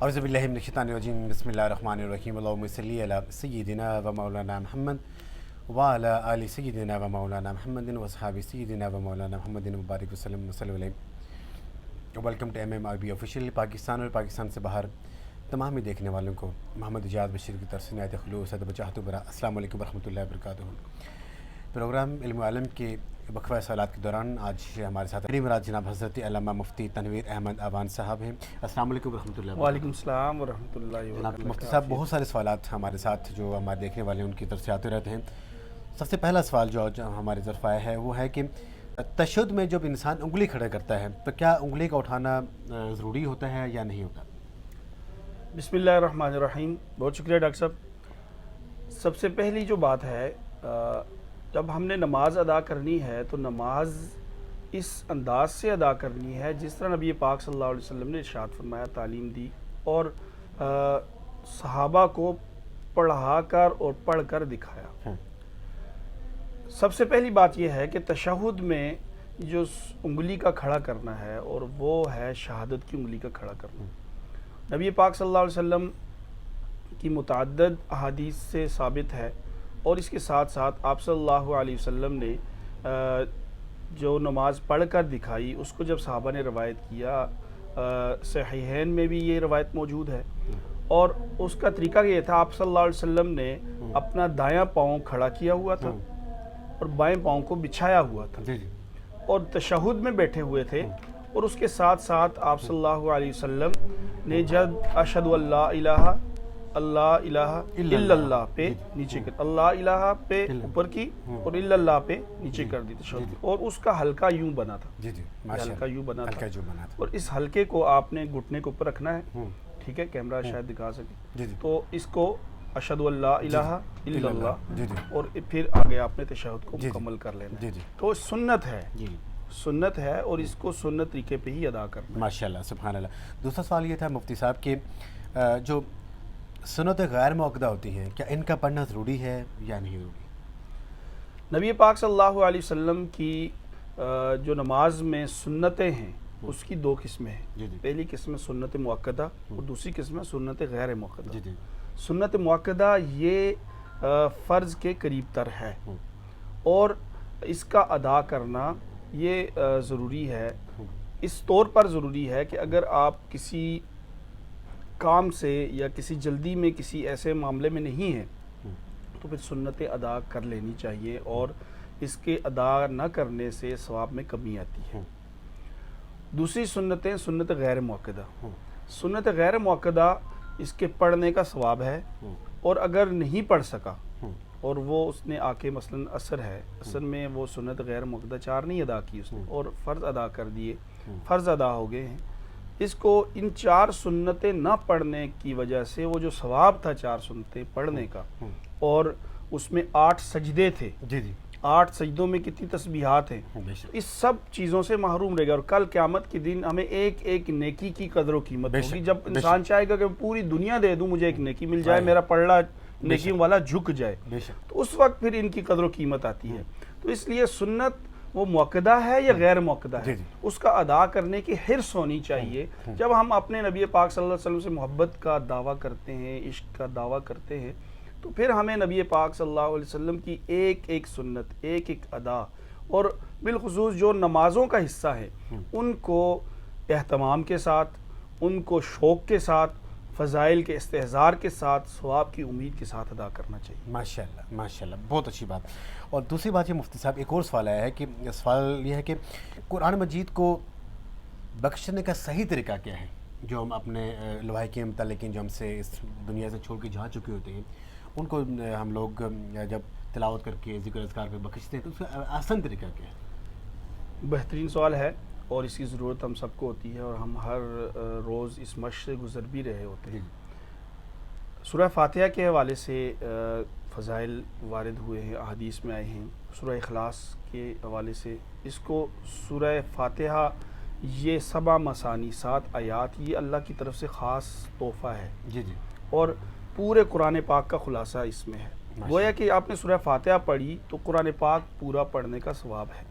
اعوذ باللہ من الشیطان الرجیم بسم اللہ الرحمن الرحیم اللہم صلی علی سیدنا و مولانا محمد وعلی آل سیدنا و مولانا محمد واصحاب سیدنا و مولانا محمد مبارک وسلم وصلی علیہ. Welcome to MMRB official. Pakistan اور پاکستان سے باہر تمام ہی دیکھنے والوں کو محمد اجاز بشیر کی طرف سے نہایت خلوص ادب و چاہت و برا السلام علیکم ورحمۃ اللہ وبرکاتہ. پروگرام علم و علم کے وقفہ سوالات کے دوران آج ہمارے ساتھ علی مراد جناب حضرت علامہ مفتی تنویر احمد اعوان صاحب ہیں. السلام علیکم ورحمۃ اللہ. وعلیکم السلام ورحمۃ اللہ جناب وبرکاتہ. مفتی صاحب بہت سارے سوالات ہمارے ساتھ جو ہمارے دیکھنے والے ہیں ان کی طرف سے آتے رہتے ہیں. سب سے پہلا سوال جو ہماری طرف آیا ہے وہ ہے کہ تشہد میں جب انسان انگلی کھڑا کرتا ہے تو کیا انگلی کا اٹھانا ضروری ہوتا ہے یا نہیں ہوتا؟ بسم اللہ الرحمن الرحیم. بہت شکریہ ڈاکٹر صاحب. سب سے پہلی جو بات ہے، جب ہم نے نماز ادا کرنی ہے تو نماز اس انداز سے ادا کرنی ہے جس طرح نبی پاک صلی اللہ علیہ وسلم نے ارشاد فرمایا، تعلیم دی اور صحابہ کو پڑھا کر اور پڑھ کر دکھایا. سب سے پہلی بات یہ ہے کہ تشہد میں جو انگلی کا کھڑا کرنا ہے اور وہ ہے شہادت کی انگلی کا کھڑا کرنا. نبی پاک صلی اللہ علیہ وسلم کی متعدد احادیث سے ثابت ہے، اور اس کے ساتھ ساتھ آپ صلی اللہ علیہ وسلم نے جو نماز پڑھ کر دکھائی اس کو جب صحابہ نے روایت کیا، صحیحین میں بھی یہ روایت موجود ہے. اور اس کا طریقہ یہ تھا، آپ صلی اللہ علیہ وسلم نے اپنا دایاں پاؤں کھڑا کیا ہوا تھا اور بائیں پاؤں کو بچھایا ہوا تھا اور تشہد میں بیٹھے ہوئے تھے. اور اس کے ساتھ ساتھ آپ صلی اللہ علیہ وسلم نے جب اشہد اللہ الہ الا اللہ پہ نیچے کر، اللہ الہ پہ اوپر کی اور الا اللہ پہ نیچے کر دی تشہد، اور اس کا حلقہ یوں بنا تھا. حلقہ یوں بنا تھا اور اس حلقے کو آپ نے گھٹنے کے اوپر رکھنا ہے. ٹھیک ہے، کیمرہ شاید دکھا سکے. تو اس کو اشہد اللہ الہ الا اللہ اور پھر آگے آپ نے تشہد کو مکمل کر لینا. تو سنت ہے اور اس کو سنت طریقے پہ ہی ادا کرنا. ماشاءاللہ، سبحان اللہ. دوسرا سوال یہ تھا مفتی صاحب کہ جو سنت غیر موقدہ ہوتی ہیں کیا ان کا پڑھنا ضروری ہے یا نہیں ضروری؟ نبی پاک صلی اللہ علیہ وسلم کی جو نماز میں سنتیں ہیں اس کی دو قسمیں ہیں. پہلی قسم سنت مؤکدہ اور دوسری قسم سنت غیر موقدہ. سنت مؤکدہ یہ فرض کے قریب تر ہے اور اس کا ادا کرنا یہ ضروری ہے. اس طور پر ضروری ہے کہ اگر آپ کسی کام سے یا کسی جلدی میں کسی ایسے معاملے میں نہیں ہیں تو پھر سنتیں ادا کر لینی چاہیے، اور اس کے ادا نہ کرنے سے ثواب میں کمی آتی ہے. دوسری سنتیں سنت غیر موقدہ. سنت غیر موقدہ اس کے پڑھنے کا ثواب ہے، اور اگر نہیں پڑھ سکا اور وہ اس نے آ کے مثلاً اثر میں وہ سنت غیر موقدہ 4 نہیں ادا کی اس نے اور فرض ادا کر دیے، فرض ادا ہو گئے ہیں، اس کو ان 4 سنتیں نہ پڑھنے کی وجہ سے وہ جو ثواب تھا 4 سنتیں پڑھنے کا، اور اس میں 8 سجدے تھے، 8 سجدوں میں کتنی تسبیحات ہیں، اس سب چیزوں سے محروم رہے گا. اور کل قیامت کے دن ہمیں ایک ایک نیکی کی قدر و قیمت ہوگی. جب انسان چاہے گا کہ پوری دنیا دے دوں مجھے ایک نیکی مل جائے، میرا پڑھنا نیکی والا جھک جائے، تو اس وقت پھر ان کی قدر و قیمت آتی ہے. تو اس لیے سنت وہ موقدہ ہے یا غیر موقدہ ہے، اس کا ادا کرنے کی حرص ہونی چاہیے. جب ہم اپنے نبی پاک صلی اللہ علیہ وسلم سے محبت کا دعویٰ کرتے ہیں، عشق کا دعویٰ کرتے ہیں، تو پھر ہمیں نبی پاک صلی اللہ علیہ وسلم کی ایک ایک سنت، ایک ایک ادا، اور بالخصوص جو نمازوں کا حصہ ہے ان کو اہتمام کے ساتھ، ان کو شوق کے ساتھ، فضائل کے استحضار کے ساتھ، ثواب کی امید کے ساتھ ادا کرنا چاہیے. ماشاءاللہ ماشاءاللہ، بہت اچھی بات. اور دوسری بات یہ مفتی صاحب، ایک اور سوال آیا ہے کہ سوال یہ ہے کہ قرآن مجید کو بخشنے کا صحیح طریقہ کیا ہے؟ جو ہم اپنے لوہائے متعلقین جو ہم سے اس دنیا سے چھوڑ کے جا چکے ہوتے ہیں ان کو ہم لوگ جب تلاوت کر کے ذکر اذکار پہ بخشتے ہیں تو اس کا آسان طریقہ کیا ہے؟ بہترین سوال ہے، اور اس کی ضرورت ہم سب کو ہوتی ہے، اور ہم ہر روز اس مشق سے گزر بھی رہے ہوتے ہیں. سورہ فاتحہ کے حوالے سے فضائل وارد ہوئے ہیں، احادیث میں آئے ہیں. سورہ اخلاص کے حوالے سے اس کو سورہ فاتحہ، یہ 7 مثانی 7 آیات، یہ اللہ کی طرف سے خاص تحفہ ہے. اور پورے قرآن پاک کا خلاصہ اس میں ہے. گویا کہ آپ نے سورہ فاتحہ پڑھی تو قرآن پاک پورا پڑھنے کا ثواب ہے.